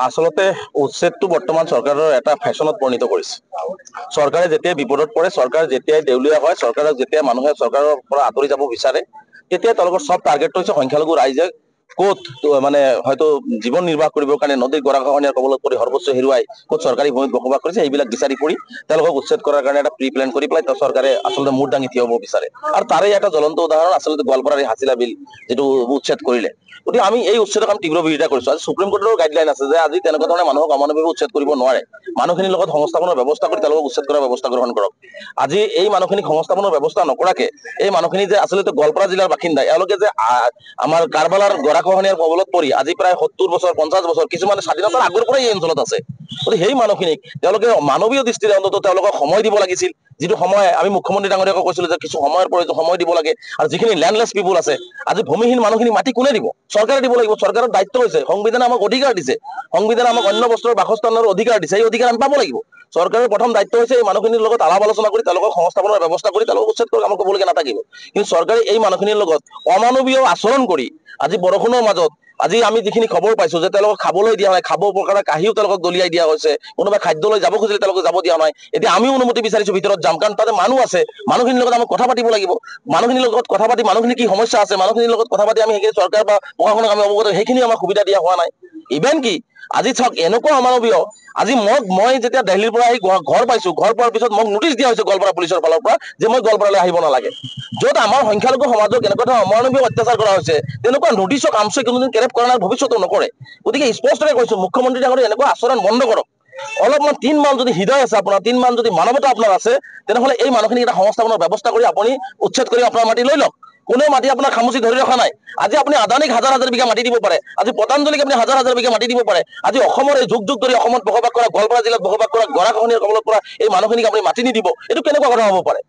আচলতে উচ্ছেদটো বৰ্তমান চৰকাৰৰ এটা ফেশ্বনত পৰিণত কৰিছে। চৰকাৰে যেতিয়া বিপদত পৰে, চৰকাৰ যেতিয়াই দেউলীয়া হয়, চৰকাৰক যেতিয়া মানুহে চৰকাৰৰ পৰা আঁতৰি যাব বিচাৰে, তেতিয়া তেওঁলোকৰ চব টাৰ্গেটটো হৈছে সংখ্যালঘু ৰাইজে ক'ত মানে হয়তো জীৱন নিৰ্বাহ কৰিবৰ কাৰণে নদীৰ গৰাখহনীয়াৰ কবলত পৰি সৰ্বোচ্চ হেৰুৱাই ক'ত চৰকাৰী ভূমিত বসবাস কৰিছে, সেইবিলাক বিচাৰি ফুৰি তেওঁলোকক উচ্ছেদ কৰাৰ কাৰণে এটা প্ৰি প্লেন কৰি পেলাই চৰকাৰে আচলতে মূৰ দাঙি থিয় হ'ব বিচাৰে। আৰু তাৰে এটা জ্বলন্ত উদাহৰণ আচলতে গোৱালপাৰাৰ এই হাছিলা বিল যিটো উচ্ছেদ কৰিলে। গতিকে আমি এই উচ্ছেদক আমি তীব্ৰ বিৰোধিতা কৰিছো। আজি সুপ্ৰিম কোৰ্টৰ গাইডলাইন আছে যে আজি তেনেকুৱা ধৰণে মানুহক অমানৱিকভাৱে উচ্ছেদ কৰিব নোৱাৰে। মানুহখিনিৰ লগত সংস্থাপনৰ ব্যৱস্থা কৰি তেওঁলোকক উচ্ছেদ কৰাৰ ব্যৱস্থা গ্ৰহণ কৰক। আজি এই মানুহখিনিক সংস্থাপনৰ ব্যৱস্থা নকৰাকে এই মানুহখিনি যে আচলতে গোৱালপাৰা জিলাৰ বাসিন্দা, এওঁলোকে যে আমাৰ কাৰবালাৰ গৰাখহনীয়াৰ কবলত পৰি আজি প্ৰায় 70 বছৰ 50 বছৰ কিছুমানে স্বাধীনতাৰ আগৰ পৰাই এই অঞ্চলত আছে। গতিকে সেই মানুহখিনিক তেওঁলোকে মানৱীয় দৃষ্টিৰে অন্ততঃ তেওঁলোকক সময় দিব লাগিছিল। যিটো সময় আমি মুখ্যমন্ত্ৰী ডাঙৰীয়াকো কৈছিলো যে কিছু সময়ৰ প্ৰয়োজন, সময় দিব লাগে। আৰু যিখিনি লেণ্ডলেছ পিপুল আছে, আজি ভূমিহীন মানুহখিনি মাটি কোনে দিব? চৰকাৰে দিব লাগিব। চৰকাৰৰ দায়িত্ব হৈছে, সংবিধানে আমাক অধিকাৰ দিছে, সংবিধানে আমাক অন্য বস্তুৰ বাসস্থানৰ অধিকাৰ দিছে, এই অধিকাৰ আমি পাব লাগিব। চৰকাৰৰ প্ৰথম দায়িত্ব হৈছে এই মানুহখিনিৰ লগত আলাপ আলোচনা কৰি তেওঁলোকক সংস্থাপনৰ ব্যৱস্থা কৰি তেওঁলোকক উচ্ছেদ কৰি আমাক ক'বলগীয়া নাথাকিব। কিন্তু চৰকাৰে এই মানুহখিনিৰ লগত অমানৱীয় আচৰণ কৰি আজি বৰষুণৰ মাজত আজি আমি যিখিনি খবৰ পাইছো যে তেওঁলোকক খাবলৈ দিয়া নাই, খাব প্ৰকাৰৰ কাহিও তেওঁলোকক দলিয়াই দিয়া হৈছে, কোনোবাই খাদ্যলৈ যাব খুজিলে তেওঁলোকক যাব দিয়া নাই। এতিয়া আমিও অনুমতি বিচাৰিছো ভিতৰত যাম, কাৰণ তাতে মানুহ আছে, মানুহখিনিৰ লগত আমি কথা পাতিব লাগিব। মানুহখিনিৰ লগত কথা পাতি মানুহখিনিৰ কি সমস্যা আছে, মানুহখিনিৰ লগত কথা পাতি আমি সেইখিনি চৰকাৰ বা প্ৰশাসনক আমি অৱগত সেইখিনি আমাক সুবিধা দিয়া হোৱা নাই। ইভেন কি আজি চাওক এনেকুৱা অমানৱীয়, আজি মই যেতিয়া দিল্লীৰ পৰা আহি ঘৰ পাইছো, ঘৰ পোৱাৰ পিছত মোক নোটিছ দিয়া হৈছে গোৱালপাৰা পুলিচৰ ফালৰ পৰা যে মই গোৱালপাৰালৈ আহিব নালাগে। য'ত আমাৰ সংখ্যালঘু সমাজক এনেকুৱা ধৰণৰ অমানৱীয় অত্যাচাৰ কৰা হৈছে, তেনেকুৱা নটিচক আমচে কোনোদিন কেৰেপ কৰা নাই, ভৱিষ্যতেও নকৰে। গতিকে স্পষ্টকৈ কৈছো, মুখ্যমন্ত্ৰী ডাঙৰীয়া এনেকুৱা আচৰণ বন্ধ কৰক। অলপমান 3 মান যদি হৃদয় আছে আপোনাৰ, 3 মান যদি মানৱতা আপোনাৰ আছে, তেনেহ'লে এই মানুহখিনিক এটা সংস্থাপনৰ ব্যৱস্থা কৰি আপুনি উচ্ছেদ কৰি আপোনাৰ মাটি লৈ লওক। কোনেও মাটি আপোনাৰ খামুচি ধৰি ৰখা নাই। আজি আপুনি আদানীক হাজাৰ হাজাৰ বিঘা মাটি দিব পাৰে, আজি পতঞ্জলিক আপুনি হাজাৰ হাজাৰ বিঘা মাটি দিব পাৰে। আজি অসমৰ এই যুগ যুগ ধৰি অসমত বসবাস কৰা, গোৱালপাৰা জিলাত বসবাস কৰা গৰাখহনীয়াৰ কবলত পৰা এই মানুহখিনিক আপুনি মাটি নিদিব, এইটো কেনেকুৱা কথা হ'ব পাৰে?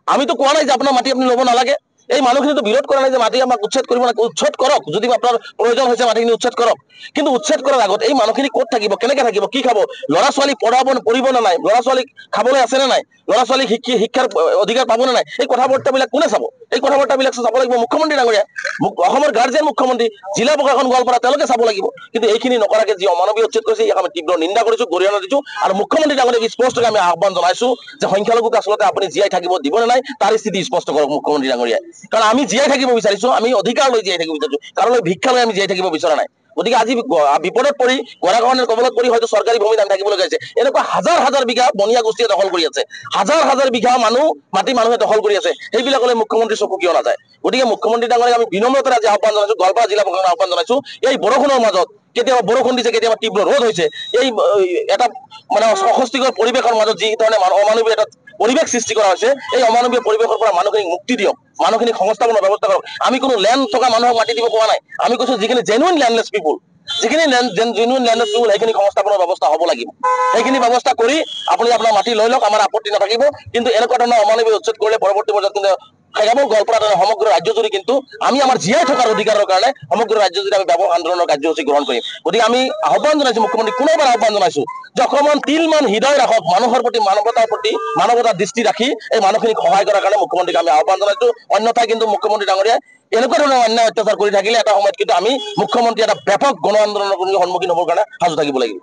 আমিতো কোৱা নাই যে আপোনাৰ মাটি আপুনি ল'ব নালাগে। এই মানুহখিনিতো বিৰোধ কৰা নাই যে মাটি আমাক উচ্ছেদ কৰিব লাগে। উচ্ছেদ কৰক, যদি আপোনাৰ প্ৰয়োজন হৈছে মাটিখিনি উচ্ছেদ কৰক। কিন্তু উচ্ছেদ কৰাৰ আগত এই মানুহখিনি ক'ত থাকিব, কেনেকে থাকিব, কি খাব, ল'ৰা ছোৱালীক পঢ়িব নে নাই, ল'ৰা ছোৱালীক খাবলৈ আছে নে নাই, ল'ৰা ছোৱালীক শিক্ষাৰ অধিকাৰ পাব নে নাই, এই কথা বাৰ্তাবিলাক কোনে চাব? এই কথা বাৰ্তাবিলাক চাব লাগিব মুখ্যমন্ত্ৰী ডাঙৰীয়া, অসমৰ গাৰ্জিয়ান মুখ্যমন্ত্ৰী, জিলা প্ৰশাসন গোৱালপাৰা, তেওঁলোকে চাব লাগিব। কিন্তু এইখিনি নকৰাকে যি অমানৱীয় উচ্ছেদ কৰিছে, ইয়াক আমি তীব্ৰ নিন্দা কৰিছো, গৰিহণা দিছো। আৰু মুখ্যমন্ত্ৰী ডাঙৰীয়াক স্পষ্টকৈ আমি আহ্বান জনাইছো যে সংখ্যালঘুক আচলতে আপুনি জীয়াই থাকিব দিব নে নাই তাৰ স্থিতি স্পষ্ট কৰক মুখ্যমন্ত্ৰী ডাঙৰীয়াই। কাৰণ আমি জীয়াই থাকিব বিচাৰিছো, আমি অধিকাৰ লৈ জীয়াই থাকিব বিচাৰিছো, কাৰোলৈ ভিক্ষা লৈ আমি জীয়াই থাকিব বিচৰা নাই। গতিকে আজি বিপদত পৰি গৰাখহনীয়াৰ কবলত পৰি হয়তো চৰকাৰী ভূমিত আমি থাকিবলগীয়া হৈছে। এনেকুৱা হাজাৰ হাজাৰ বিঘা বনিয়া গোষ্ঠীয়ে দখল কৰি আছে, হাজাৰ হাজাৰ বিঘা মাটি মানুহে দখল কৰি আছে, সেইবিলাকলৈ মুখ্যমন্ত্ৰী চকু কিয় নাযায়? গতিকে মুখ্যমন্ত্ৰী ডাঙৰীয়াক আমি বিনম্ৰতাৰে আজি আহ্বান জনাইছো, গোৱালপাৰা জিলা প্ৰশাসনক আহ্বান জনাইছো, এই বৰষুণৰ মাজত কেতিয়াবা বৰষুণ দিছে, কেতিয়াবা তীব্ৰ ৰ'দ হৈছে, এই এটা মানে অস্বস্তিকৰ পৰিৱেশৰ মাজত যি ধৰণে অমানৱীয় এটা পৰিৱেশ সৃষ্টি কৰা হৈছে, এই অমানৱীয় পৰিৱেশৰ পৰা মানুহখিনিক মুক্তি দিয়ক, মানুহখিনিক সংস্থাপনৰ ব্যৱস্থা কৰক। আমি কোনো লেণ্ড থকা মানুহক মাটি দিব কোৱা নাই, আমি কৈছো যিখিনি জেনুইন লেণ্ডলেছ পিপুল, যিখিনি জেনুইন লেণ্ডলেছ পিপুল, সেইখিনি সংস্থাপনৰ ব্যৱস্থা হ'ব লাগিব। সেইখিনি ব্যৱস্থা কৰি আপুনি আপোনাৰ মাটি লৈ লওক, আমাৰ আপত্তি নাথাকিব। কিন্তু এনেকুৱা ধৰণৰ অমানৱীয় উচ্ছেদ কৰিলে পৰৱৰ্তী পৰ্যায়ত কিন্তু কেৱল গোৱালপাৰা সমগ্ৰ ৰাজ্যজুৰি কিন্তু আমি আমাৰ জীয়াই থকাৰ অধিকাৰৰ কাৰণে সমগ্ৰ ৰাজ্যজুৰি আমি ব্যাপক আন্দোলনৰ কাৰ্যসূচী গ্ৰহণ কৰিম। গতিকে আমি আহ্বান জনাইছো মুখ্যমন্ত্ৰী, পুনৰবাৰ আহ্বান জনাইছো যে অকণমান তিলমান হৃদয় ৰাখক, মানুহৰ প্ৰতি মানৱতাৰ প্ৰতি মানৱতাৰ দৃষ্টি ৰাখি এই মানুহখিনিক সহায় কৰাৰ কাৰণে মুখ্যমন্ত্ৰীক আমি আহ্বান জনাইছো। অন্যথাই কিন্তু মুখ্যমন্ত্ৰী ডাঙৰীয়াই এনেকুৱা ধৰণৰ অন্যায় অত্যাচাৰ কৰি থাকিলে এটা সময়ত কিন্তু আমি মুখ্যমন্ত্ৰী এটা ব্যাপক গণ আন্দোলনৰ সন্মুখীন হ'বৰ কাৰণে সাজু থাকিব লাগিব।